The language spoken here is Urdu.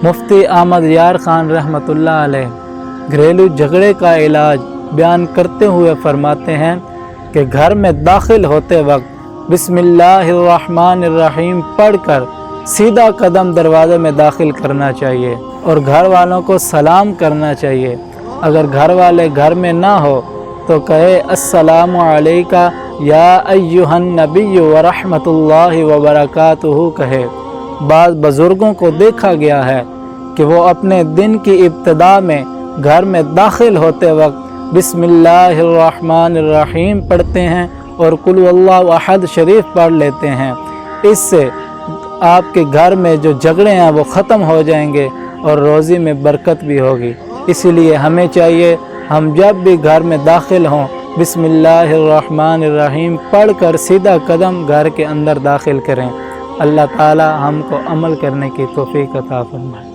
مفتی احمد یار خان رحمۃ اللہ علیہ گھریلو جھگڑے کا علاج بیان کرتے ہوئے فرماتے ہیں کہ گھر میں داخل ہوتے وقت بسم اللہ الرحمن الرحیم پڑھ کر سیدھا قدم دروازے میں داخل کرنا چاہیے اور گھر والوں کو سلام کرنا چاہیے۔ اگر گھر والے گھر میں نہ ہو تو کہے السلام علیکہ یا ایہا النبی ورحمۃ اللہ وبرکاتہ کہے۔ بعض بزرگوں کو دیکھا گیا ہے کہ وہ اپنے دن کی ابتدا میں گھر میں داخل ہوتے وقت بسم اللہ الرحمن الرحیم پڑھتے ہیں اور قل هو اللہ احد شریف پڑھ لیتے ہیں۔ اس سے آپ کے گھر میں جو جھگڑے ہیں وہ ختم ہو جائیں گے اور روزی میں برکت بھی ہوگی۔ اسی لیے ہمیں چاہیے ہم جب بھی گھر میں داخل ہوں بسم اللہ الرحمن الرحیم پڑھ کر سیدھا قدم گھر کے اندر داخل کریں۔ اللہ تعالی ہم کو عمل کرنے کی توفیق عطا فرمائے۔